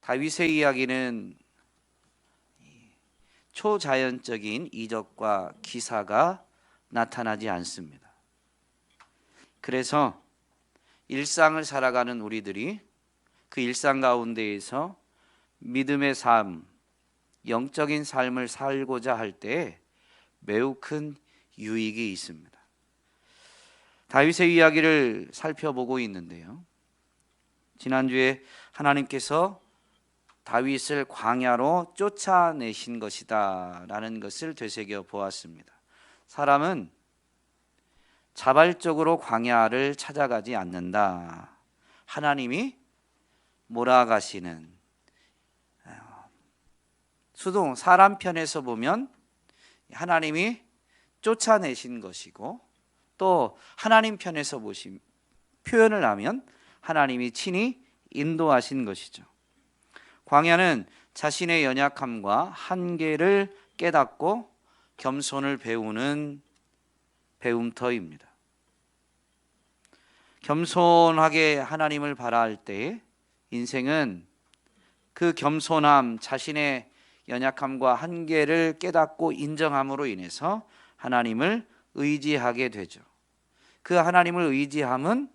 다윗의 이야기는 초자연적인 이적과 기사가 나타나지 않습니다. 그래서 일상을 살아가는 우리들이 그 일상 가운데에서 믿음의 삶, 영적인 삶을 살고자 할 때 매우 큰 유익이 있습니다. 다윗의 이야기를 살펴보고 있는데요. 지난주에 하나님께서 다윗을 광야로 쫓아내신 것이다 라는 것을 되새겨 보았습니다. 사람은 자발적으로 광야를 찾아가지 않는다. 하나님이 몰아가시는, 사람 편에서 보면 하나님이 쫓아내신 것이고, 또 하나님 편에서 표현을 하면 하나님이 친히 인도하신 것이죠. 광야는 자신의 연약함과 한계를 깨닫고 겸손을 배우는 배움터입니다. 겸손하게 하나님을 바라할 때 인생은 그 겸손함, 자신의 연약함과 한계를 깨닫고 인정함으로 인해서 하나님을 의지하게 되죠. 그 하나님을 의지함은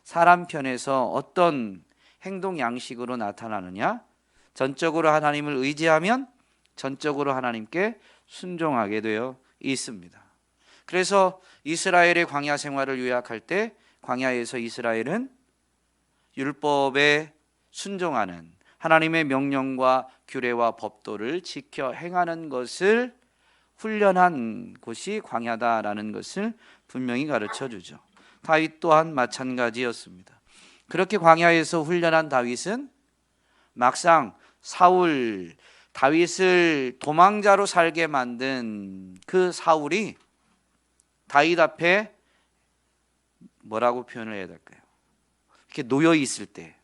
사람 편에서 어떤 행동 양식으로 나타나느냐? 전적으로 하나님을 의지하면 전적으로 하나님께 순종하게 되어 있습니다. 그래서 이스라엘의 광야 생활을 요약할 때 광야에서 이스라엘은 율법에 순종하는, 하나님의 명령과 규례와 법도를 지켜 행하는 것을 훈련한 곳이 광야다라는 것을 분명히 가르쳐 주죠. 다윗 또한 마찬가지였습니다. 그렇게 광야에서 훈련한 다윗은 막상 다윗을 도망자로 살게 만든 그 사울이 다윗 앞에 뭐라고 표현을 해야 될까요? 이렇게 놓여 있을 때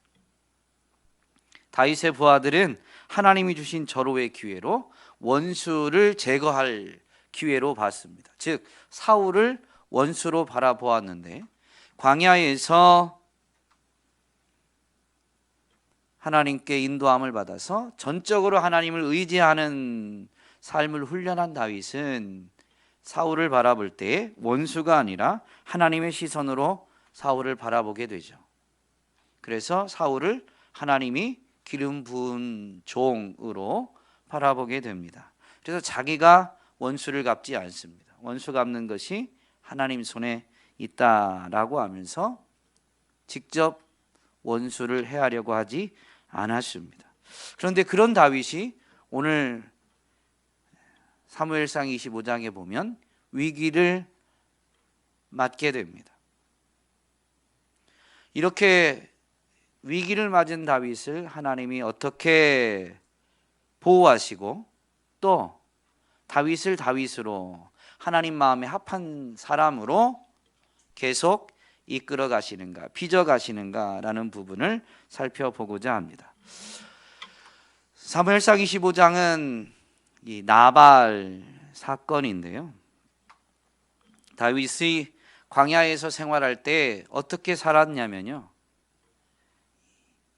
다윗의 부하들은 하나님이 주신 절호의 기회로 원수를 제거할 기회로 봤습니다. 즉 사울을 원수로 바라보았는데 광야에서 하나님께 인도함을 받아서 전적으로 하나님을 의지하는 삶을 훈련한 다윗은 사울을 바라볼 때 원수가 아니라 하나님의 시선으로 사울을 바라보게 되죠. 그래서 사울을 하나님이 기름 부은 종으로 바라보게 됩니다. 그래서 자기가 원수를 갚지 않습니다. 원수 갚는 것이 하나님 손에 있다라고 하면서 직접 원수를 해하려고 하지 않았습니다. 그런데 그런 다윗이 오늘 사무엘상 25장에 보면 위기를 맞게 됩니다. 이렇게 위기를 맞은 다윗을 하나님이 어떻게 보호하시고 또 다윗을 다윗으로 하나님 마음에 합한 사람으로 계속 이끌어 가시는가, 빚어 가시는가라는 부분을 살펴보고자 합니다. 사무엘상 25장은 이 나발 사건인데요. 다윗이 광야에서 생활할 때 어떻게 살았냐면요.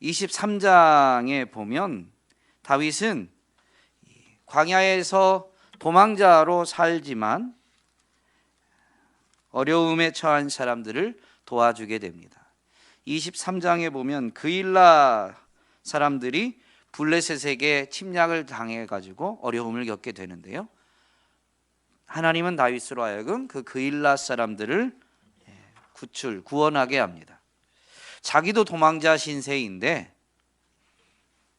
23장에 보면 다윗은 광야에서 도망자로 살지만 어려움에 처한 사람들을 도와주게 됩니다. 23장에 보면 그일라 사람들이 블레셋에게 침략을 당해가지고 어려움을 겪게 되는데요. 하나님은 다윗으로 하여금 그 그일라 사람들을 구원하게 합니다. 자기도 도망자 신세인데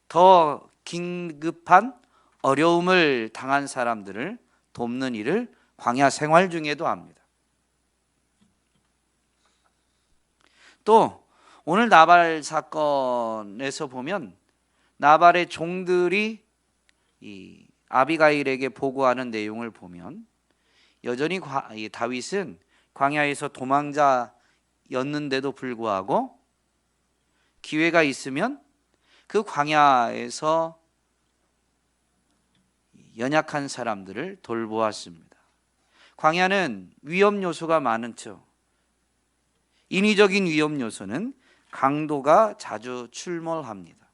더 긴급한 어려움을 당한 사람들을 돕는 일을 광야 생활 중에도 합니다. 또 오늘 나발 사건에서 보면 나발의 종들이 이 아비가일에게 보고하는 내용을 보면 여전히 다윗은 광야에서 도망자였는데도 불구하고 기회가 있으면 그 광야에서 연약한 사람들을 돌보았습니다. 광야는 위험 요소가 많죠. 인위적인 위험 요소는 강도가 자주 출몰합니다.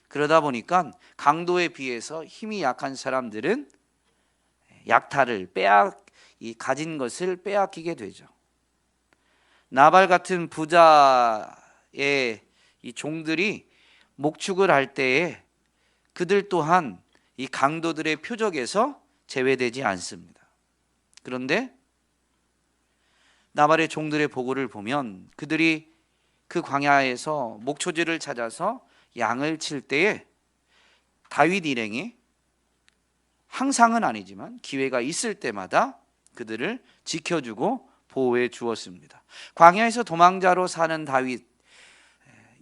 그러다 보니까 강도에 비해서 힘이 약한 사람들은 약탈을 가진 것을 빼앗기게 되죠. 나발 같은 부자의 이 종들이 목축을 할 때에 그들 또한 이 강도들의 표적에서 제외되지 않습니다. 그런데 나발의 종들의 보고를 보면 그들이 그 광야에서 목초지를 찾아서 양을 칠 때에 다윗 일행이 항상은 아니지만 기회가 있을 때마다 그들을 지켜주고 보호해 주었습니다. 광야에서 도망자로 사는 다윗,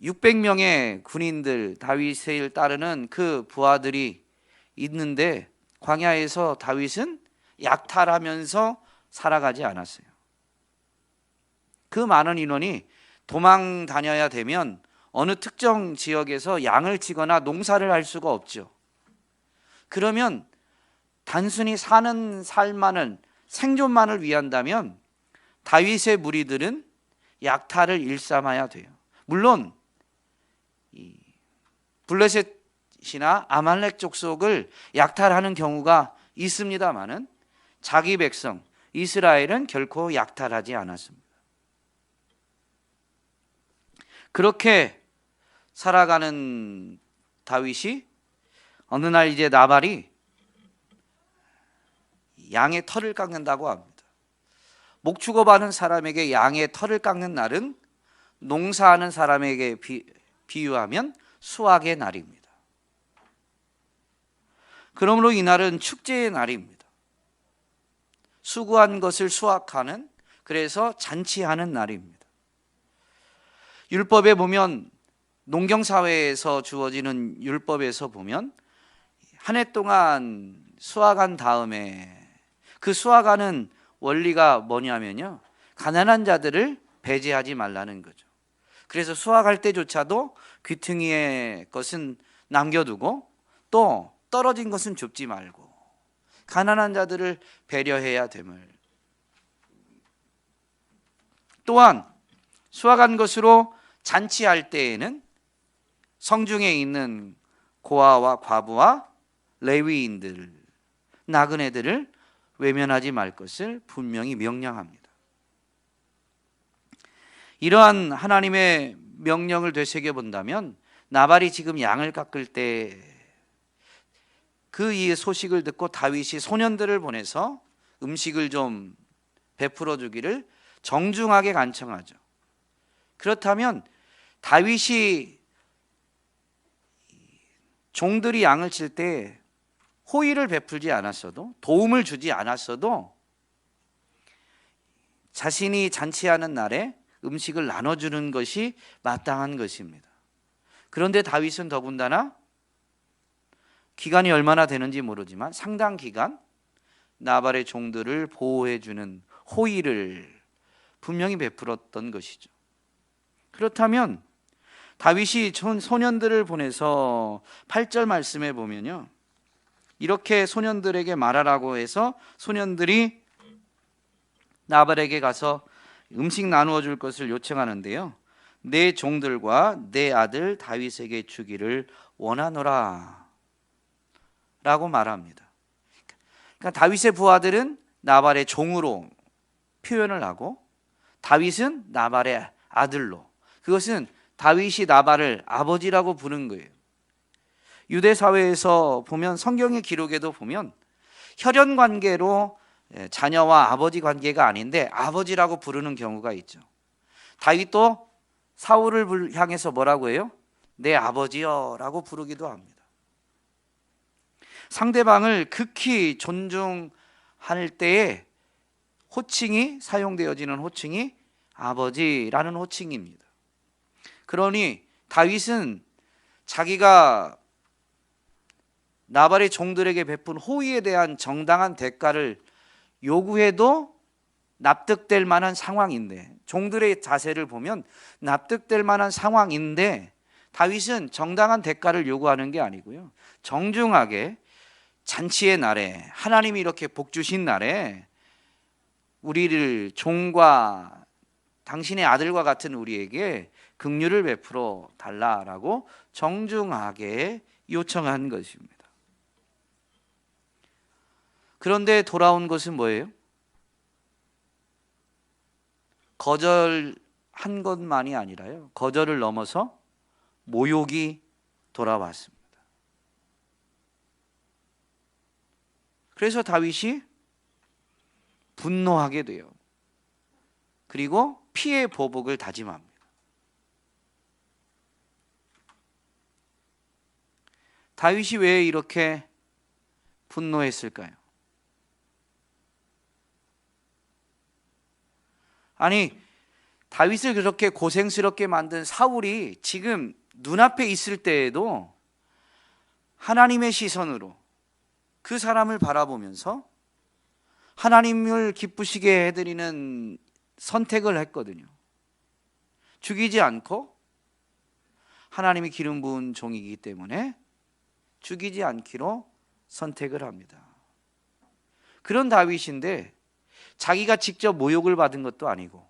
600명의 군인들, 다윗을 따르는 그 부하들이 있는데 광야에서 다윗은 약탈하면서 살아가지 않았어요. 그 많은 인원이 도망 다녀야 되면 어느 특정 지역에서 양을 치거나 농사를 할 수가 없죠. 그러면 단순히 사는 삶만을, 생존만을 위한다면 다윗의 무리들은 약탈을 일삼아야 돼요. 물론 블레셋이나 아말렉 족속을 약탈하는 경우가 있습니다마는 자기 백성 이스라엘은 결코 약탈하지 않았습니다. 그렇게 살아가는 다윗이 어느 날 이제 나발이 양의 털을 깎는다고 합니다. 목축업하는 사람에게 양의 털을 깎는 날은 농사하는 사람에게 비유하면 수확의 날입니다. 그러므로 이 날은 축제의 날입니다. 수고한 것을 수확하는, 그래서 잔치하는 날입니다. 율법에 보면, 농경사회에서 주어지는 율법에서 보면 한 해 동안 수확한 다음에 그 수확하는 원리가 뭐냐면요, 가난한 자들을 배제하지 말라는 거죠. 그래서 수확할 때조차도 귀퉁이의 것은 남겨두고 또 떨어진 것은 줍지 말고 가난한 자들을 배려해야 됨을, 또한 수확한 것으로 잔치할 때에는 성중에 있는 고아와 과부와 레위인들, 나그네들을 외면하지 말 것을 분명히 명령합니다. 이러한 하나님의 명령을 되새겨 본다면 나발이 지금 양을 깎을 때 그 이 소식을 듣고 다윗이 소년들을 보내서 음식을 좀 베풀어 주기를 정중하게 간청하죠. 그렇다면 다윗이 종들이 양을 칠 때 호의를 베풀지 않았어도, 도움을 주지 않았어도 자신이 잔치하는 날에 음식을 나눠주는 것이 마땅한 것입니다. 그런데 다윗은 더군다나 기간이 얼마나 되는지 모르지만 상당 기간 나발의 종들을 보호해주는 호의를 분명히 베풀었던 것이죠. 그렇다면 다윗이 소년들을 보내서 8절 말씀에 보면요, 이렇게 소년들에게 말하라고 해서 소년들이 나발에게 가서 음식 나누어 줄 것을 요청하는데요, 내 종들과 내 아들 다윗에게 주기를 원하노라 라고 말합니다. 그러니까 다윗의 부하들은 나발의 종으로 표현을 하고 다윗은 나발의 아들로, 그것은 다윗이 나발을 아버지라고 부른 거예요. 유대 사회에서 보면, 성경의 기록에도 보면 혈연 관계로 자녀와 아버지 관계가 아닌데 아버지라고 부르는 경우가 있죠. 다윗도 사울을 향해서 뭐라고 해요? 내 아버지여 라고 부르기도 합니다. 상대방을 극히 존중할 때에 호칭이 사용되어지는 호칭이 아버지라는 호칭입니다. 그러니 다윗은 자기가 나발의 종들에게 베푼 호의에 대한 정당한 대가를 요구해도 납득될 만한 상황인데, 종들의 자세를 보면 납득될 만한 상황인데 다윗은 정당한 대가를 요구하는 게 아니고요, 정중하게 잔치의 날에, 하나님이 이렇게 복 주신 날에 우리를 종과 당신의 아들과 같은 우리에게 긍휼을 베풀어 달라라고 정중하게 요청한 것입니다. 그런데 돌아온 것은 뭐예요? 거절한 것만이 아니라요, 거절을 넘어서 모욕이 돌아왔습니다. 그래서 다윗이 분노하게 돼요. 그리고 피해 보복을 다짐합니다. 다윗이 왜 이렇게 분노했을까요? 아니, 다윗을 그렇게 고생스럽게 만든 사울이 지금 눈앞에 있을 때에도 하나님의 시선으로 그 사람을 바라보면서 하나님을 기쁘시게 해드리는 선택을 했거든요. 죽이지 않고, 하나님이 기름 부은 종이기 때문에 죽이지 않기로 선택을 합니다. 그런 다윗인데 자기가 직접 모욕을 받은 것도 아니고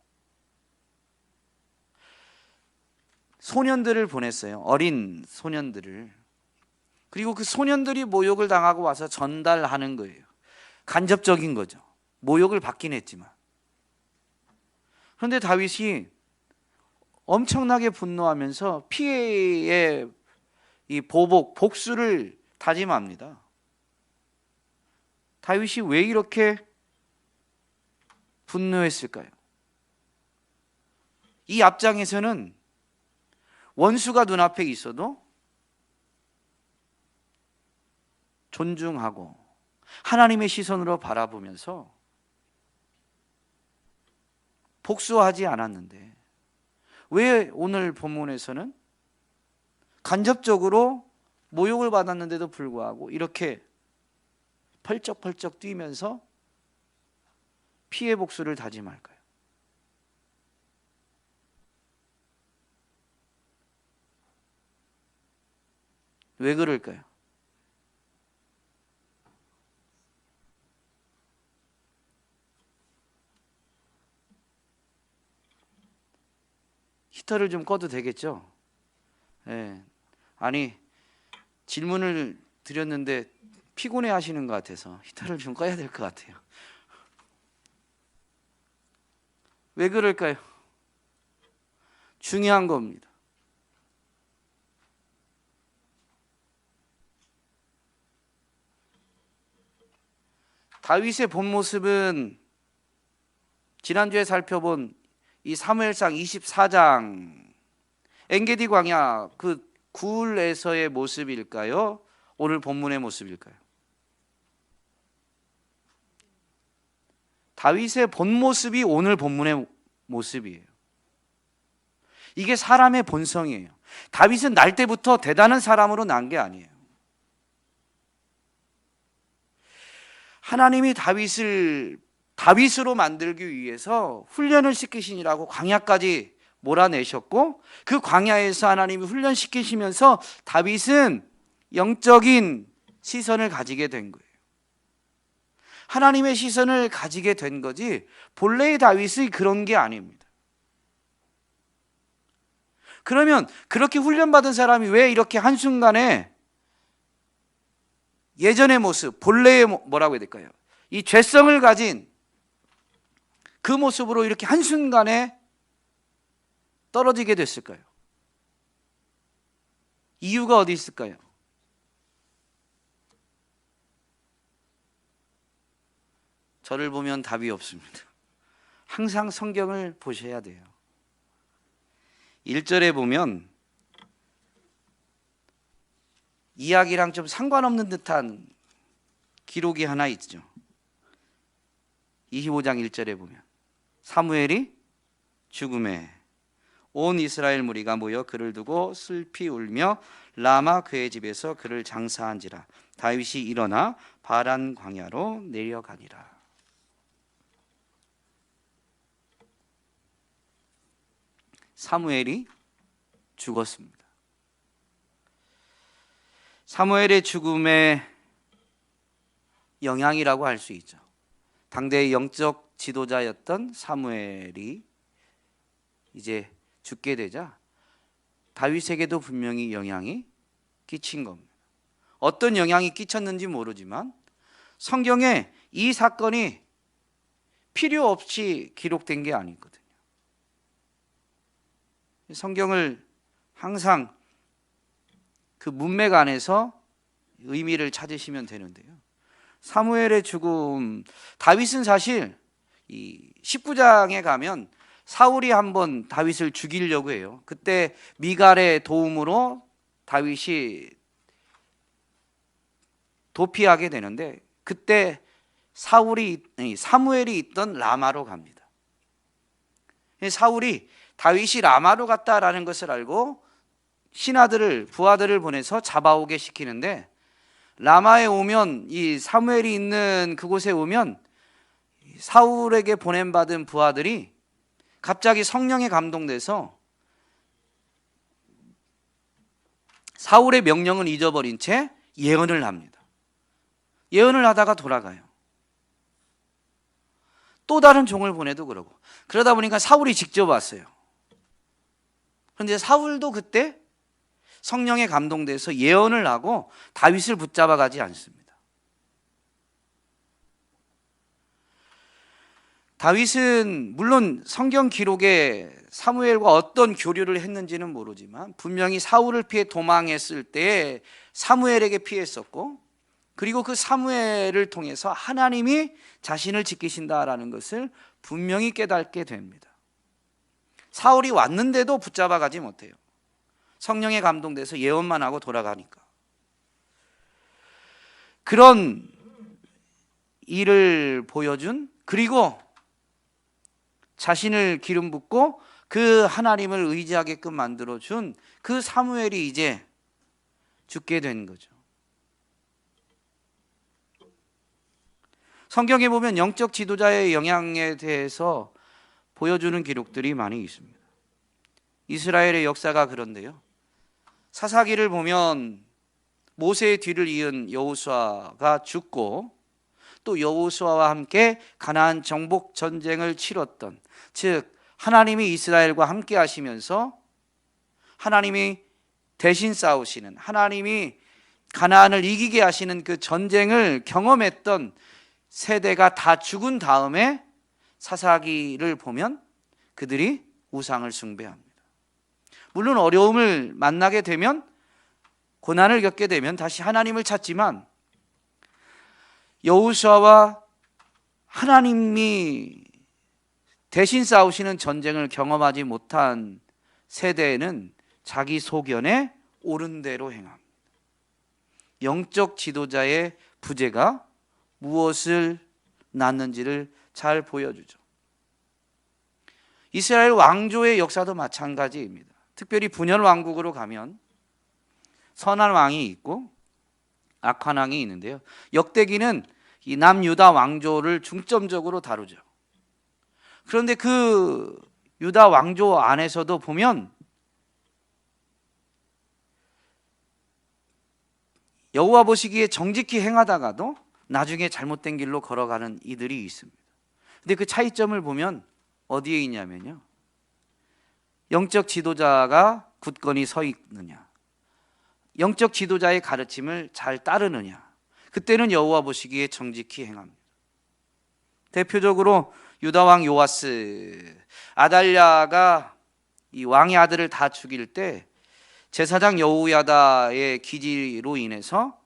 소년들을 보냈어요. 어린 소년들을. 그리고 그 소년들이 모욕을 당하고 와서 전달하는 거예요. 간접적인 거죠. 모욕을 받긴 했지만. 그런데 다윗이 엄청나게 분노하면서 피해의 이 복수를 다짐합니다. 다윗이 왜 이렇게 분노했을까요? 이 앞장에서는 원수가 눈앞에 있어도 존중하고 하나님의 시선으로 바라보면서 복수하지 않았는데, 왜 오늘 본문에서는 간접적으로 모욕을 받았는데도 불구하고 이렇게 펄쩍펄쩍 뛰면서 피해 복수를 다짐할까요? 왜 그럴까요? 히터를 좀 꺼도 되겠죠? 네. 아니, 질문을 드렸는데 피곤해 하시는 것 같아서 히터를 좀 꺼야 될 것 같아요. 왜 그럴까요? 중요한 겁니다. 다윗의 본 모습은 지난주에 살펴본 이 사무엘상 24장 엔게디 광야 그 굴에서의 모습일까요? 오늘 본문의 모습일까요? 다윗의 본 모습이 오늘 본문의 모습이에요. 이게 사람의 본성이에요. 다윗은 날 때부터 대단한 사람으로 난 게 아니에요. 하나님이 다윗을 다윗으로 만들기 위해서 훈련을 시키시니라고 광야까지 몰아내셨고, 그 광야에서 하나님이 훈련시키시면서 다윗은 영적인 시선을 가지게 된 거예요. 하나님의 시선을 가지게 된 거지 본래의 다윗이 그런 게 아닙니다. 그러면 그렇게 훈련받은 사람이 왜 이렇게 한순간에 예전의 모습, 본래의 뭐라고 해야 될까요? 이 죄성을 가진 그 모습으로 이렇게 한순간에 떨어지게 됐을까요? 이유가 어디 있을까요? 저를 보면 답이 없습니다. 항상 성경을 보셔야 돼요. 1절에 보면 이야기랑 좀 상관없는 듯한 기록이 하나 있죠. 25장 1절에 보면 사무엘이 죽음에 온 이스라엘 무리가 모여 그를 두고 슬피 울며 라마 그의 집에서 그를 장사한지라. 다윗이 일어나 바란 광야로 내려가니라. 사무엘이 죽었습니다. 사무엘의 죽음의 영향이라고 할 수 있죠. 당대의 영적 지도자였던 사무엘이 이제 죽게 되자 다윗에게도 분명히 영향이 끼친 겁니다. 어떤 영향이 끼쳤는지 모르지만 성경에 이 사건이 필요 없이 기록된 게 아니거든요. 성경을 항상 그 문맥 안에서 의미를 찾으시면 되는데요. 사무엘의 죽음, 다윗은 사실 이 19장에 가면 사울이 한번 다윗을 죽이려고 해요. 그때 미갈의 도움으로 다윗이 도피하게 되는데 그때 사무엘이 있던 라마로 갑니다. 사울이 다윗이 라마로 갔다라는 것을 알고 신하들을 부하들을 보내서 잡아오게 시키는데 라마에 오면 이 사무엘이 있는 그곳에 오면 사울에게 보냄받은 부하들이 갑자기 성령에 감동돼서 사울의 명령을 잊어버린 채 예언을 합니다. 예언을 하다가 돌아가요. 또 다른 종을 보내도 그러고 그러다 보니까 사울이 직접 왔어요. 그런데 사울도 그때 성령에 감동돼서 예언을 하고 다윗을 붙잡아 가지 않습니다. 다윗은 물론 성경 기록에 사무엘과 어떤 교류를 했는지는 모르지만 분명히 사울을 피해 도망했을 때 사무엘에게 피했었고 그리고 그 사무엘을 통해서 하나님이 자신을 지키신다라는 것을 분명히 깨닫게 됩니다. 사울이 왔는데도 붙잡아 가지 못해요. 성령에 감동돼서 예언만 하고 돌아가니까. 그런 일을 보여준 그리고 자신을 기름 붓고 그 하나님을 의지하게끔 만들어준 그 사무엘이 이제 죽게 된 거죠. 성경에 보면 영적 지도자의 영향에 대해서 보여주는 기록들이 많이 있습니다. 이스라엘의 역사가 그런데요. 사사기를 보면 모세의 뒤를 이은 여호수아가 죽고 또 여호수아와 함께 가나안 정복 전쟁을 치렀던, 즉 하나님이 이스라엘과 함께 하시면서 하나님이 대신 싸우시는, 하나님이 가나안을 이기게 하시는 그 전쟁을 경험했던 세대가 다 죽은 다음에 사사기를 보면 그들이 우상을 숭배합니다. 물론 어려움을 만나게 되면, 고난을 겪게 되면 다시 하나님을 찾지만 여호수아와 하나님이 대신 싸우시는 전쟁을 경험하지 못한 세대에는 자기 소견에 옳은 대로 행합니다. 영적 지도자의 부재가 무엇을 낳는지를 잘 보여주죠. 이스라엘 왕조의 역사도 마찬가지입니다. 특별히 분열 왕국으로 가면 선한 왕이 있고 악한 왕이 있는데요. 역대기는 이 남유다 왕조를 중점적으로 다루죠. 그런데 그 유다 왕조 안에서도 보면 여호와 보시기에 정직히 행하다가도 나중에 잘못된 길로 걸어가는 이들이 있습니다. 근데 그 차이점을 보면 어디에 있냐면요, 영적 지도자가 굳건히 서 있느냐, 영적 지도자의 가르침을 잘 따르느냐, 그때는 여호와 보시기에 정직히 행합니다. 대표적으로 유다 왕 요아스, 아달랴가 이 왕의 아들을 다 죽일 때 제사장 여호야다의 기지로 인해서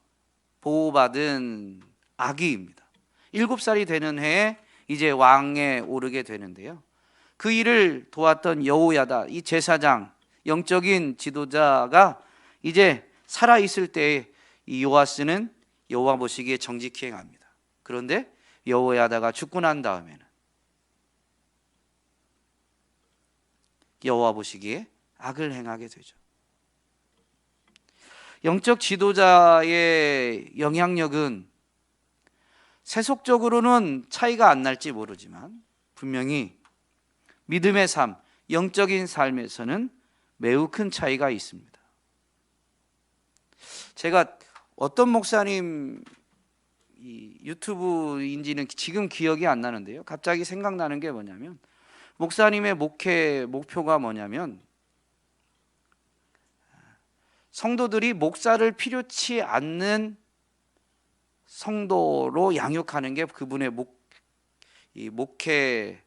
보호받은 아기입니다. 7살이 되는 해에 이제 왕에 오르게 되는데요. 그 일을 도왔던 여호야다, 이 제사장, 영적인 지도자가 이제 살아있을 때 이 요아스는 여호와 보시기에 정직히 행합니다. 그런데 여호야다가 죽고 난 다음에는 여호와 보시기에 악을 행하게 되죠. 영적 지도자의 영향력은 세속적으로는 차이가 안 날지 모르지만 분명히 믿음의 삶, 영적인 삶에서는 매우 큰 차이가 있습니다. 제가 어떤 목사님 유튜브인지는 지금 기억이 안 나는데요, 갑자기 생각나는 게 뭐냐면 목사님의 목회 목표가 뭐냐면 성도들이 목사를 필요치 않는 성도로 양육하는 게 그분의 목회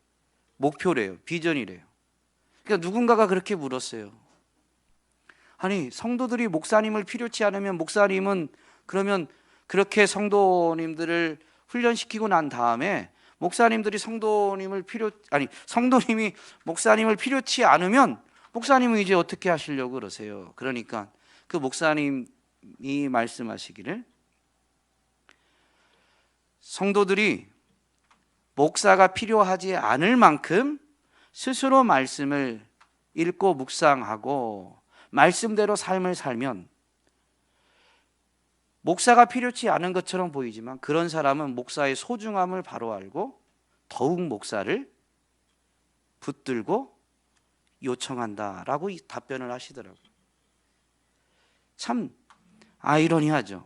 목표래요. 비전이래요. 그러니까 누군가가 그렇게 물었어요. 아니, 성도들이 목사님을 필요치 않으면 목사님은 그러면 그렇게 성도님들을 훈련시키고 난 다음에 성도님이 목사님을 필요치 않으면 목사님은 이제 어떻게 하시려고 그러세요? 그러니까 그 목사님이 말씀하시기를 성도들이 목사가 필요하지 않을 만큼 스스로 말씀을 읽고 묵상하고 말씀대로 삶을 살면 목사가 필요치 않은 것처럼 보이지만 그런 사람은 목사의 소중함을 바로 알고 더욱 목사를 붙들고 요청한다라고 답변을 하시더라고요. 참 아이러니하죠.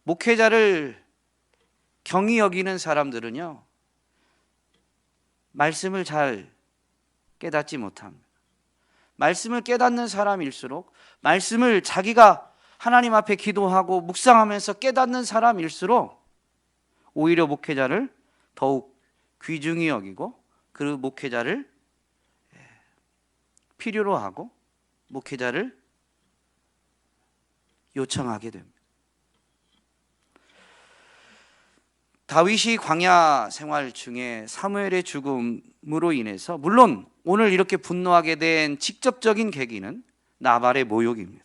목회자를 경히 여기는 사람들은요, 말씀을 잘 깨닫지 못합니다. 말씀을 깨닫는 사람일수록, 말씀을 자기가 하나님 앞에 기도하고 묵상하면서 깨닫는 사람일수록 오히려 목회자를 더욱 귀중히 여기고 그 목회자를 필요로 하고 목회자를 요청하게 됩니다. 다윗이 광야 생활 중에 사무엘의 죽음으로 인해서 물론 오늘 이렇게 분노하게 된 직접적인 계기는 나발의 모욕입니다.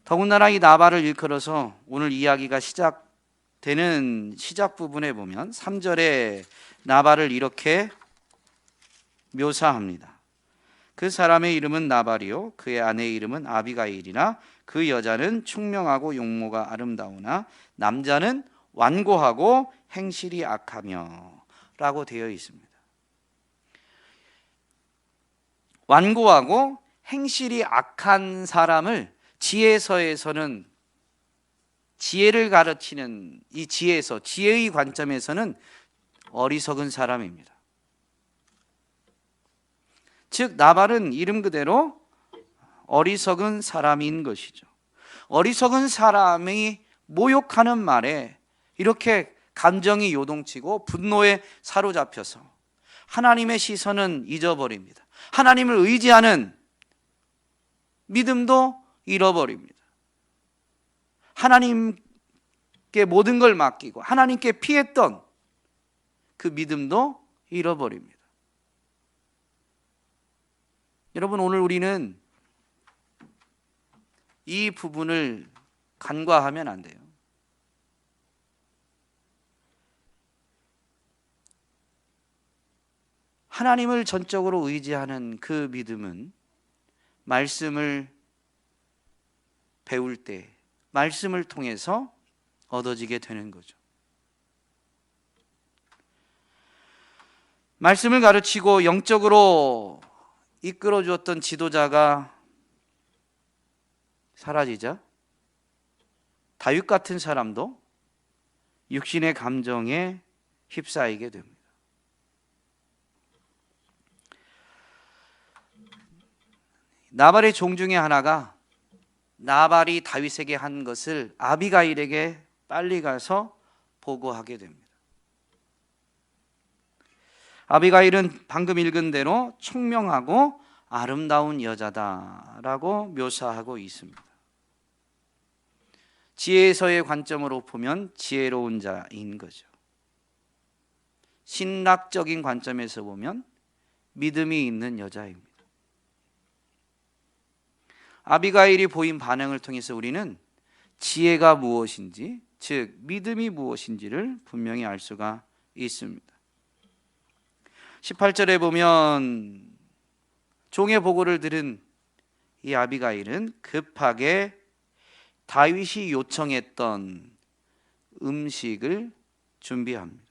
더군다나 이 나발을 일컬어서 오늘 이야기가 시작되는 시작 부분에 보면 3절에 나발을 이렇게 묘사합니다. 그 사람의 이름은 나발이요 그의 아내의 이름은 아비가일이나 그 여자는 총명하고 용모가 아름다우나 남자는 완고하고 행실이 악하며 라고 되어 있습니다. 완고하고 행실이 악한 사람을 지혜서에서는 지혜를 가르치는 이 지혜의 관점에서는 어리석은 사람입니다. 즉 나발은 이름 그대로 어리석은 사람인 것이죠. 어리석은 사람이 모욕하는 말에 이렇게 감정이 요동치고 분노에 사로잡혀서 하나님의 시선은 잊어버립니다. 하나님을 의지하는 믿음도 잃어버립니다. 하나님께 모든 걸 맡기고 하나님께 피했던 그 믿음도 잃어버립니다. 여러분, 오늘 우리는 이 부분을 간과하면 안 돼요. 하나님을 전적으로 의지하는 그 믿음은 말씀을 배울 때, 말씀을 통해서 얻어지게 되는 거죠. 말씀을 가르치고 영적으로 이끌어 주었던 지도자가 사라지자 다윗 같은 사람도 육신의 감정에 휩싸이게 됩니다. 나발의 종 중에 하나가 나발이 다윗에게 한 것을 아비가일에게 빨리 가서 보고하게 됩니다. 아비가일은 방금 읽은 대로 총명하고 아름다운 여자다라고 묘사하고 있습니다. 지혜서의 관점으로 보면 지혜로운 자인 거죠. 신학적인 관점에서 보면 믿음이 있는 여자입니다. 아비가일이 보인 반응을 통해서 우리는 지혜가 무엇인지, 즉 믿음이 무엇인지를 분명히 알 수가 있습니다. 18절에 보면 종의 보고를 들은 이 아비가일은 급하게 다윗이 요청했던 음식을 준비합니다.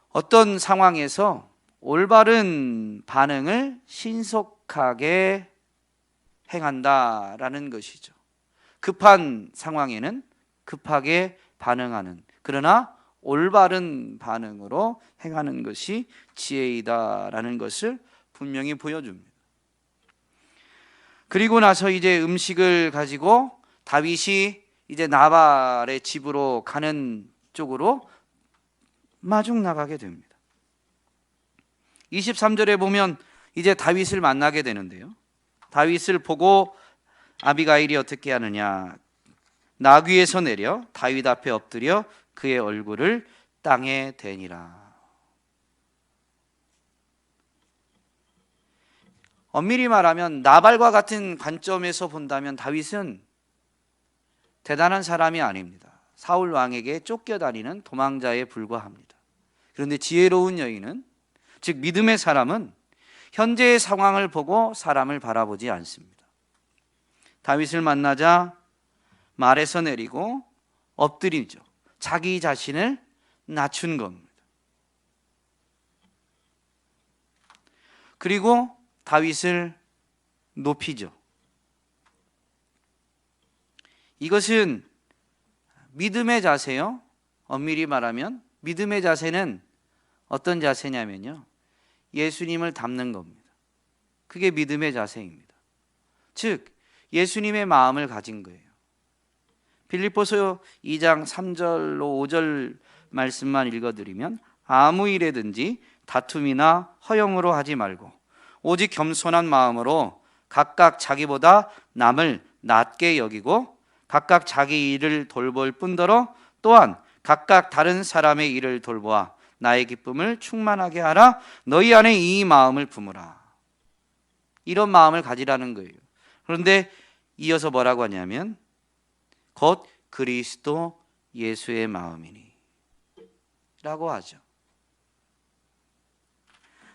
어떤 상황에서 올바른 반응을 신속하게 행한다라는 것이죠. 급한 상황에는 급하게 반응하는, 그러나 올바른 반응으로 행하는 것이 지혜이다라는 것을 분명히 보여줍니다. 그리고 나서 이제 음식을 가지고 다윗이 이제 나발의 집으로 가는 쪽으로 마중 나가게 됩니다. 23절에 보면 이제 다윗을 만나게 되는데요. 다윗을 보고 아비가일이 어떻게 하느냐, 나귀에서 내려 다윗 앞에 엎드려 그의 얼굴을 땅에 대니라. 엄밀히 말하면 나발과 같은 관점에서 본다면 다윗은 대단한 사람이 아닙니다. 사울 왕에게 쫓겨다니는 도망자에 불과합니다. 그런데 지혜로운 여인은, 즉 믿음의 사람은 현재의 상황을 보고 사람을 바라보지 않습니다. 다윗을 만나자 말에서 내리고 엎드리죠. 자기 자신을 낮춘 겁니다. 그리고 다윗을 높이죠. 이것은 믿음의 자세요. 엄밀히 말하면 믿음의 자세는 어떤 자세냐면요, 예수님을 닮는 겁니다. 그게 믿음의 자세입니다. 즉 예수님의 마음을 가진 거예요. 빌립보서 2장 3절로 5절 말씀만 읽어드리면, 아무 일에든지 다툼이나 허영으로 하지 말고 오직 겸손한 마음으로 각각 자기보다 남을 낮게 여기고 각각 자기 일을 돌볼 뿐더러 또한 각각 다른 사람의 일을 돌보아 나의 기쁨을 충만하게 하라. 너희 안에 이 마음을 품으라. 이런 마음을 가지라는 거예요. 그런데 이어서 뭐라고 하냐면 곧 그리스도 예수의 마음이니 라고 하죠.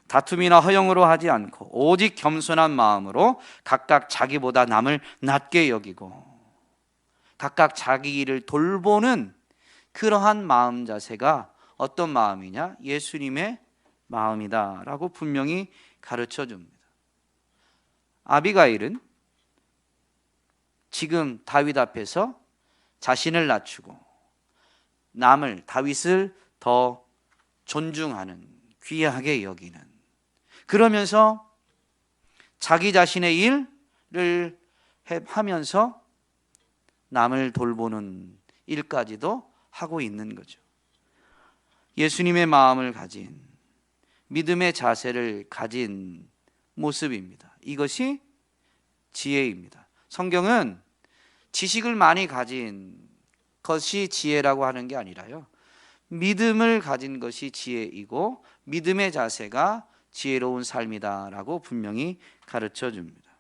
다툼이나 허영으로 하지 않고 오직 겸손한 마음으로 각각 자기보다 남을 낮게 여기고 각각 자기 일을 돌보는 그러한 마음 자세가 어떤 마음이냐? 예수님의 마음이다라고 분명히 가르쳐 줍니다. 아비가일은 지금 다윗 앞에서 자신을 낮추고 남을, 다윗을 더 존중하는, 귀하게 여기는, 그러면서 자기 자신의 일을 하면서 남을 돌보는 일까지도 하고 있는 거죠. 예수님의 마음을 가진, 믿음의 자세를 가진 모습입니다. 이것이 지혜입니다. 성경은 지식을 많이 가진 것이 지혜라고 하는 게 아니라요, 믿음을 가진 것이 지혜이고 믿음의 자세가 지혜로운 삶이다라고 분명히 가르쳐 줍니다.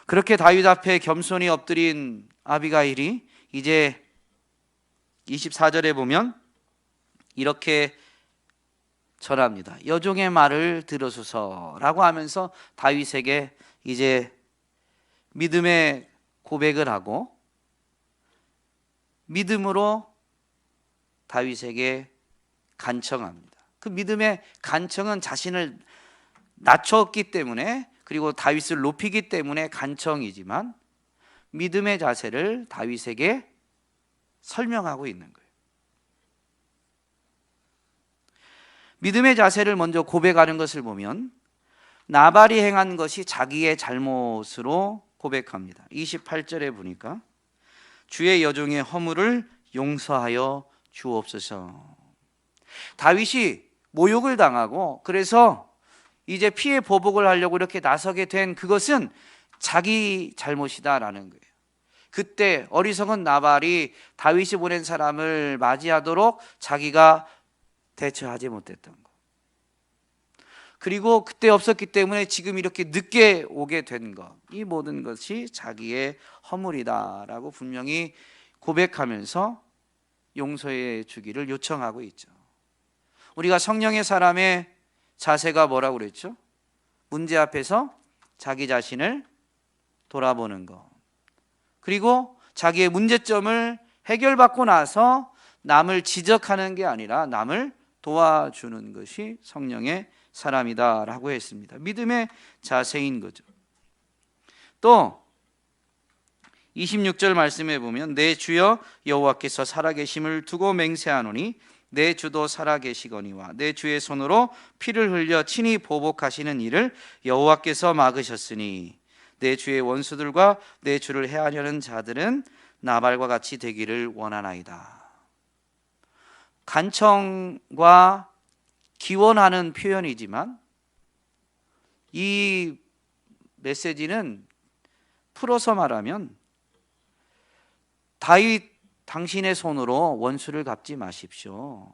그렇게 다윗 앞에 겸손히 엎드린 아비가일이 이제 24절에 보면 이렇게 전합니다. 여종의 말을 들으소서라고 하면서 다윗에게 이제 믿음의 고백을 하고 믿음으로 다윗에게 간청합니다. 그 믿음의 간청은 자신을 낮췄기 때문에, 그리고 다윗을 높이기 때문에 간청이지만 믿음의 자세를 다윗에게 설명하고 있는 거예요. 믿음의 자세를 먼저 고백하는 것을 보면 나발이 행한 것이 자기의 잘못으로 고백합니다. 28절에 보니까 주의 여종의 허물을 용서하여 주옵소서. 다윗이 모욕을 당하고 그래서 이제 피해 보복을 하려고 이렇게 나서게 된 그것은 자기 잘못이다라는 거예요. 그때 어리석은 나발이 다윗이 보낸 사람을 맞이하도록 자기가 대처하지 못했던 것, 그리고 그때 없었기 때문에 지금 이렇게 늦게 오게 된 것, 이 모든 것이 자기의 허물이다라고 분명히 고백하면서 용서해 주기를 요청하고 있죠. 우리가 성령의 사람의 자세가 뭐라고 그랬죠? 문제 앞에서 자기 자신을 돌아보는 것, 그리고 자기의 문제점을 해결받고 나서 남을 지적하는 게 아니라 남을 도와주는 것이 성령의 사람이다라고 했습니다. 믿음의 자세인 거죠. 또 26절 말씀에 보면 내 주여 여호와께서 살아계심을 두고 맹세하노니 내 주도 살아계시거니와 내 주의 손으로 피를 흘려 친히 보복하시는 일을 여호와께서 막으셨으니 내 주의 원수들과 내 주를 해하려는 자들은 나발과 같이 되기를 원하나이다. 간청과 기원하는 표현이지만 이 메시지는 풀어서 말하면 다윗 당신의 손으로 원수를 갚지 마십시오.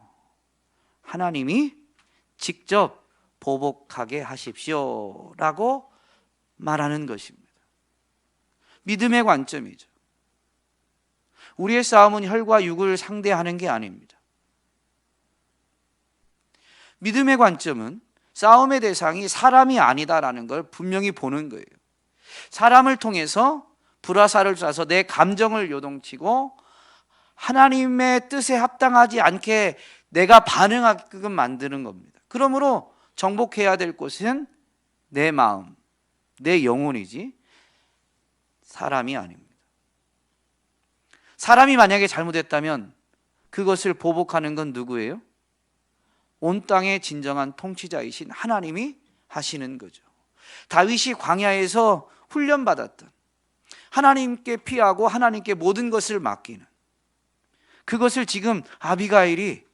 하나님이 직접 보복하게 하십시오 라고 말하는 것입니다. 믿음의 관점이죠. 우리의 싸움은 혈과 육을 상대하는 게 아닙니다. 믿음의 관점은 싸움의 대상이 사람이 아니다라는 걸 분명히 보는 거예요. 사람을 통해서 불화살을 쏴서 내 감정을 요동치고 하나님의 뜻에 합당하지 않게 내가 반응하게끔 만드는 겁니다. 그러므로 정복해야 될 곳은 내 마음, 내 영혼이지 사람이 아닙니다. 사람이 만약에 잘못했다면 그것을 보복하는 건 누구예요? 온 땅의 진정한 통치자이신 하나님이 하시는 거죠. 다윗이 광야에서 훈련받았던 하나님께 피하고 하나님께 모든 것을 맡기는 그것을 지금 아비가일이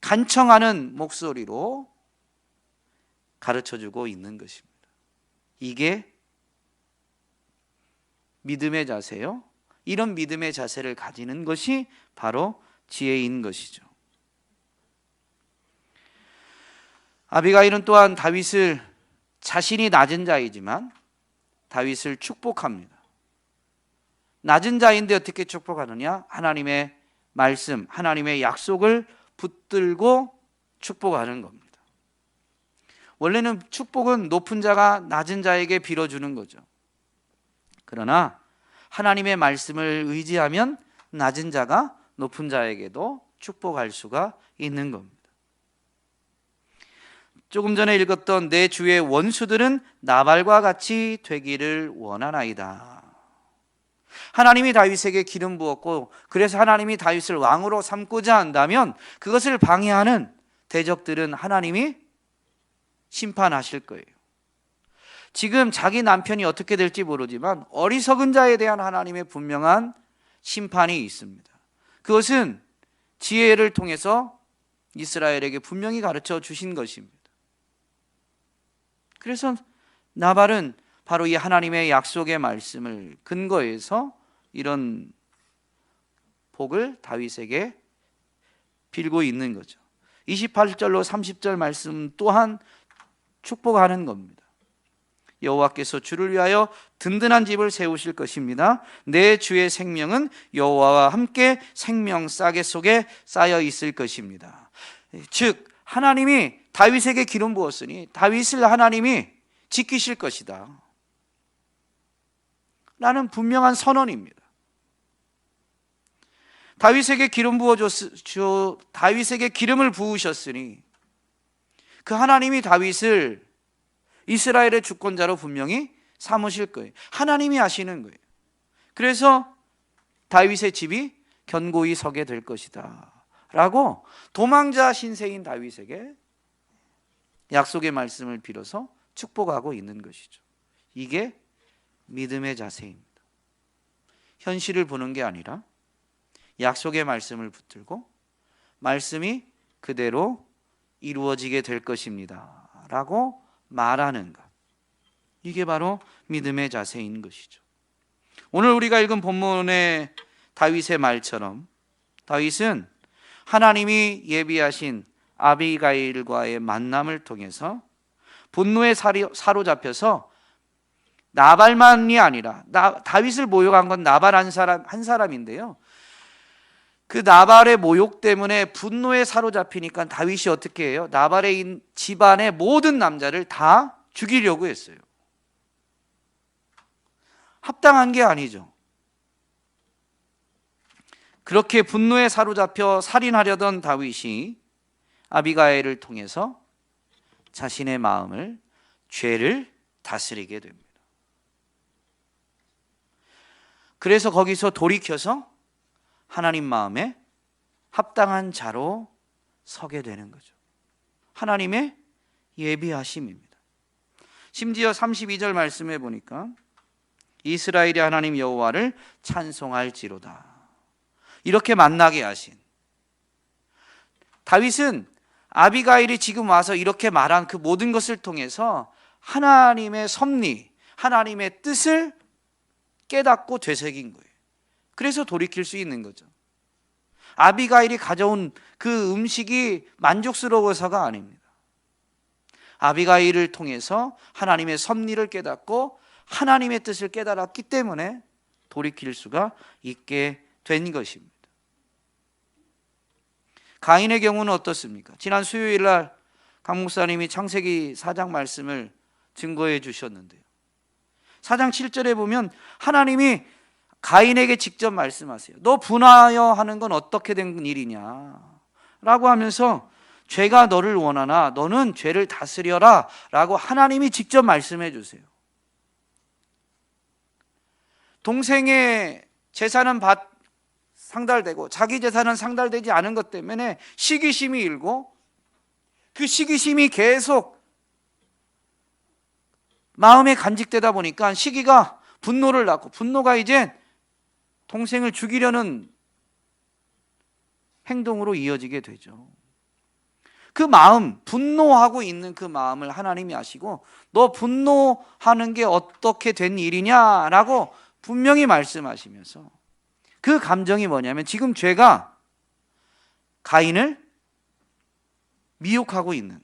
간청하는 목소리로 가르쳐주고 있는 것입니다. 이게 믿음의 자세요. 이런 믿음의 자세를 가지는 것이 바로 지혜인 것이죠. 아비가일은 또한 다윗을 자신이 낮은 자이지만 다윗을 축복합니다. 낮은 자인데 어떻게 축복하느냐? 하나님의 말씀, 하나님의 약속을 붙들고 축복하는 겁니다. 원래는 축복은 높은 자가 낮은 자에게 빌어주는 거죠. 그러나 하나님의 말씀을 의지하면 낮은 자가 높은 자에게도 축복할 수가 있는 겁니다. 조금 전에 읽었던 내 주의 원수들은 나발과 같이 되기를 원하나이다. 하나님이 다윗에게 기름 부었고 그래서 하나님이 다윗을 왕으로 삼고자 한다면 그것을 방해하는 대적들은 하나님이 심판하실 거예요. 지금 자기 남편이 어떻게 될지 모르지만 어리석은 자에 대한 하나님의 분명한 심판이 있습니다. 그것은 지혜를 통해서 이스라엘에게 분명히 가르쳐 주신 것입니다. 그래서 나발은 바로 이 하나님의 약속의 말씀을 근거해서 이런 복을 다윗에게 빌고 있는 거죠. 28절로 30절 말씀 또한 축복하는 겁니다. 여호와께서 주를 위하여 든든한 집을 세우실 것입니다. 내 주의 생명은 여호와와 함께 생명 싸개 속에 쌓여 있을 것입니다. 즉 하나님이 다윗에게 기름 부었으니 다윗을 하나님이 지키실 것이다 라는 분명한 선언입니다. 다윗에게 다윗에게 기름을 부으셨으니 그 하나님이 다윗을 이스라엘의 주권자로 분명히 삼으실 거예요. 하나님이 하시는 거예요. 그래서 다윗의 집이 견고히 서게 될 것이다 라고 도망자 신세인 다윗에게 약속의 말씀을 빌어서 축복하고 있는 것이죠. 이게 믿음의 자세입니다. 현실을 보는 게 아니라 약속의 말씀을 붙들고 말씀이 그대로 이루어지게 될 것입니다 라고 말하는 것. 이게 바로 믿음의 자세인 것이죠. 오늘 우리가 읽은 본문의 다윗의 말처럼 다윗은 하나님이 예비하신 아비가일과의 만남을 통해서 분노에 사로잡혀서 나발만이 아니라 다윗을 모욕한 건 나발 한 사람인데요. 그 나발의 모욕 때문에 분노에 사로잡히니까 다윗이 어떻게 해요? 나발의 집안의 모든 남자를 다 죽이려고 했어요. 합당한 게 아니죠. 그렇게 분노에 사로잡혀 살인하려던 다윗이 아비가일을 통해서 자신의 마음을, 죄를 다스리게 됩니다. 그래서 거기서 돌이켜서 하나님 마음에 합당한 자로 서게 되는 거죠. 하나님의 예비하심입니다. 심지어 32절 말씀해 보니까 이스라엘의 하나님 여호와를 찬송할지로다, 이렇게 만나게 하신 다윗은 아비가일이 지금 와서 이렇게 말한 그 모든 것을 통해서 하나님의 섭리, 하나님의 뜻을 깨닫고 되새긴 거예요. 그래서 돌이킬 수 있는 거죠. 아비가일이 가져온 그 음식이 만족스러워서가 아닙니다. 아비가일을 통해서 하나님의 섭리를 깨닫고 하나님의 뜻을 깨달았기 때문에 돌이킬 수가 있게 된 것입니다. 가인의 경우는 어떻습니까? 지난 수요일 날 강 목사님이 창세기 4장 말씀을 증거해 주셨는데요, 4장 7절에 보면 하나님이 가인에게 직접 말씀하세요. 너 분하여 하는 건 어떻게 된 일이냐 라고 하면서 죄가 너를 원하나 너는 죄를 다스려라 라고 하나님이 직접 말씀해 주세요. 동생의 재산은 상달되고 자기 재산은 상달되지 않은 것 때문에 시기심이 일고, 그 시기심이 계속 마음에 간직되다 보니까 시기가 분노를 낳고, 분노가 이제 동생을 죽이려는 행동으로 이어지게 되죠. 그 마음, 분노하고 있는 그 마음을 하나님이 아시고 너 분노하는 게 어떻게 된 일이냐라고 분명히 말씀하시면서, 그 감정이 뭐냐면 지금 죄가 가인을 미혹하고 있는,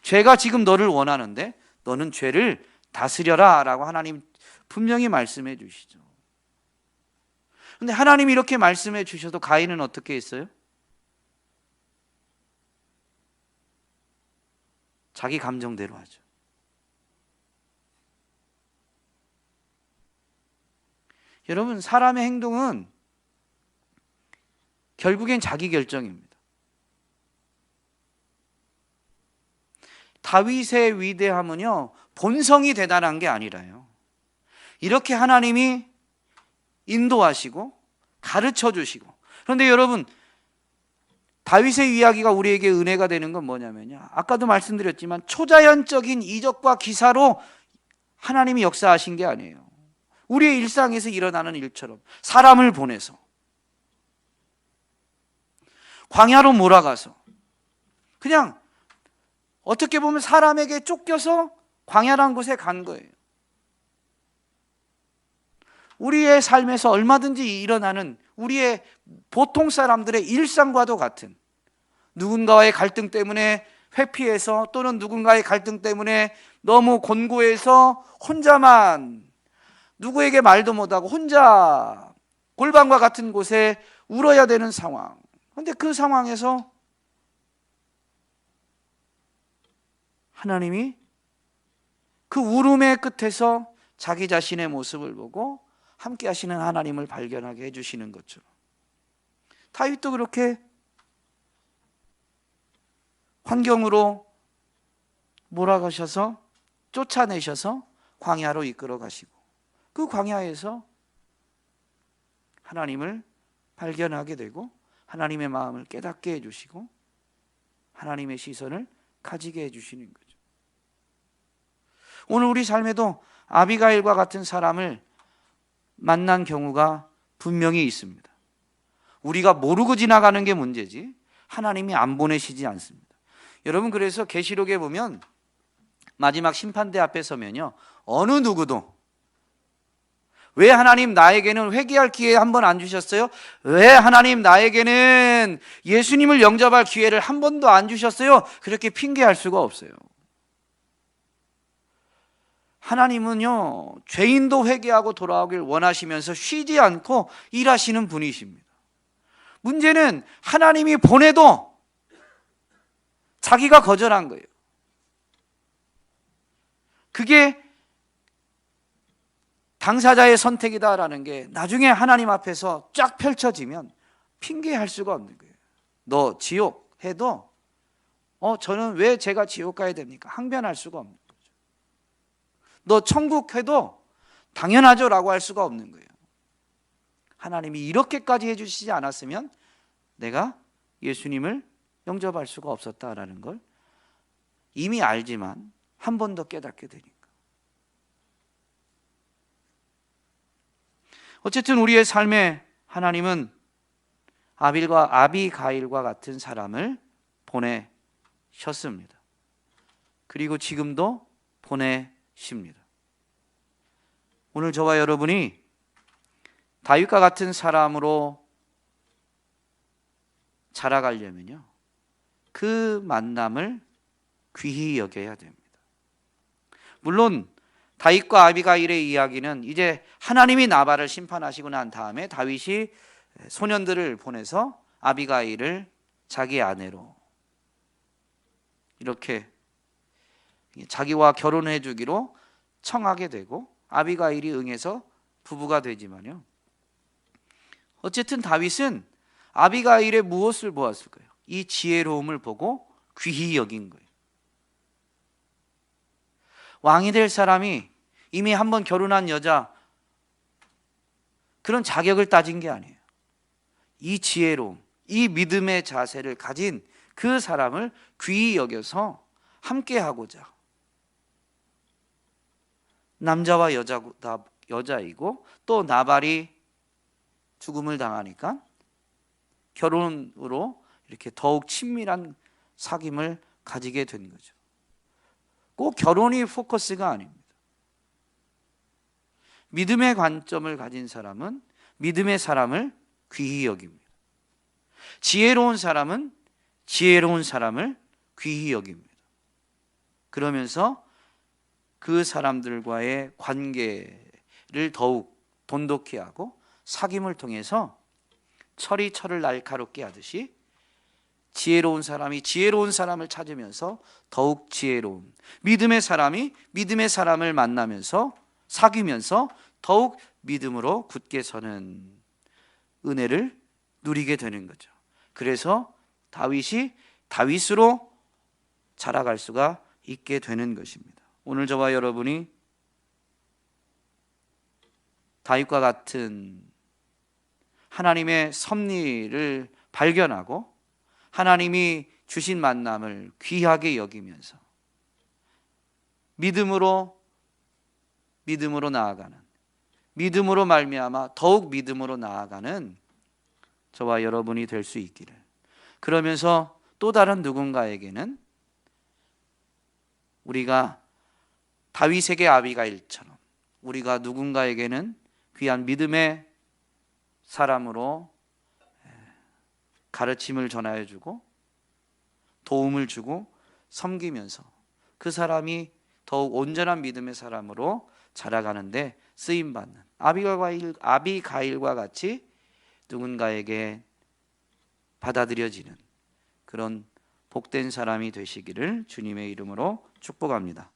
죄가 지금 너를 원하는데 너는 죄를 다스려라 라고 하나님 분명히 말씀해 주시죠. 그런데 하나님이 이렇게 말씀해 주셔도 가인은 어떻게 했어요? 자기 감정대로 하죠. 여러분, 사람의 행동은 결국엔 자기 결정입니다. 다윗의 위대함은요, 본성이 대단한 게 아니라요, 이렇게 하나님이 인도하시고 가르쳐 주시고. 그런데 여러분, 다윗의 이야기가 우리에게 은혜가 되는 건 뭐냐면요, 아까도 말씀드렸지만 초자연적인 이적과 기사로 하나님이 역사하신 게 아니에요. 우리의 일상에서 일어나는 일처럼 사람을 보내서 광야로 몰아가서, 그냥 어떻게 보면 사람에게 쫓겨서 광야란 곳에 간 거예요. 우리의 삶에서 얼마든지 일어나는 우리의 보통 사람들의 일상과도 같은, 누군가와의 갈등 때문에 회피해서, 또는 누군가의 갈등 때문에 너무 곤고해서 혼자만, 누구에게 말도 못하고 혼자 골방과 같은 곳에 울어야 되는 상황. 그런데 그 상황에서 하나님이 그 울음의 끝에서 자기 자신의 모습을 보고 함께 하시는 하나님을 발견하게 해주시는 것처럼, 다윗도 그렇게 환경으로 몰아가셔서 쫓아내셔서 광야로 이끌어 가시고, 그 광야에서 하나님을 발견하게 되고 하나님의 마음을 깨닫게 해주시고 하나님의 시선을 가지게 해주시는 거죠. 오늘 우리 삶에도 아비가일과 같은 사람을 만난 경우가 분명히 있습니다. 우리가 모르고 지나가는 게 문제지 하나님이 안 보내시지 않습니다. 여러분, 그래서 계시록에 보면 마지막 심판대 앞에 서면요, 어느 누구도 왜 하나님 나에게는 회개할 기회 한 번 안 주셨어요? 왜 하나님 나에게는 예수님을 영접할 기회를 한 번도 안 주셨어요? 그렇게 핑계할 수가 없어요. 하나님은요, 죄인도 회개하고 돌아오길 원하시면서 쉬지 않고 일하시는 분이십니다. 문제는 하나님이 보내도 자기가 거절한 거예요. 그게 당사자의 선택이다라는 게 나중에 하나님 앞에서 쫙 펼쳐지면 핑계할 수가 없는 거예요. 너 지옥 해도 저는 왜 제가 지옥 가야 됩니까? 항변할 수가 없는 거죠. 너 천국 해도 당연하죠 라고 할 수가 없는 거예요. 하나님이 이렇게까지 해주시지 않았으면 내가 예수님을 영접할 수가 없었다라는 걸 이미 알지만 한 번 더 깨닫게 되니까. 어쨌든 우리의 삶에 하나님은 아비가일과 같은 사람을 보내셨습니다. 그리고 지금도 보내십니다. 오늘 저와 여러분이 다윗과 같은 사람으로 자라가려면요, 그 만남을 귀히 여겨야 됩니다. 물론 다윗과 아비가일의 이야기는 이제 하나님이 나발을 심판하시고 난 다음에 다윗이 소년들을 보내서 아비가일을 자기 아내로 이렇게 자기와 결혼해 주기로 청하게 되고 아비가일이 응해서 부부가 되지만요, 어쨌든 다윗은 아비가일의 무엇을 보았을까요? 이 지혜로움을 보고 귀히 여긴 거예요. 왕이 될 사람이 이미 한번 결혼한 여자, 그런 자격을 따진 게 아니에요. 이 지혜로움, 이 믿음의 자세를 가진 그 사람을 귀히 여겨서 함께하고자, 남자와 여자이고 또 나발이 죽음을 당하니까 결혼으로 이렇게 더욱 친밀한 사귐을 가지게 된 거죠. 꼭 결혼이 포커스가 아닙니다. 믿음의 관점을 가진 사람은 믿음의 사람을 귀히 여깁니다. 지혜로운 사람은 지혜로운 사람을 귀히 여깁니다. 그러면서 그 사람들과의 관계를 더욱 돈독히 하고 사귐을 통해서 철이 철을 날카롭게 하듯이 지혜로운 사람이 지혜로운 사람을 찾으면서 더욱 지혜로운, 믿음의 사람이 믿음의 사람을 만나면서 사귀면서 더욱 믿음으로 굳게 서는 은혜를 누리게 되는 거죠. 그래서 다윗이 다윗으로 자라갈 수가 있게 되는 것입니다. 오늘 저와 여러분이 다윗과 같은 하나님의 섭리를 발견하고 하나님이 주신 만남을 귀하게 여기면서 믿음으로 나아가는, 믿음으로 말미암아 더욱 믿음으로 나아가는 저와 여러분이 될 수 있기를. 그러면서 또 다른 누군가에게는 우리가 다윗에게 아비가일처럼 우리가 누군가에게는 귀한 믿음의 사람으로 가르침을 전하여 주고 도움을 주고 섬기면서 그 사람이 더욱 온전한 믿음의 사람으로 자라가는데 쓰임받는 아비가일과 같이 누군가에게 받아들여지는 그런 복된 사람이 되시기를 주님의 이름으로 축복합니다.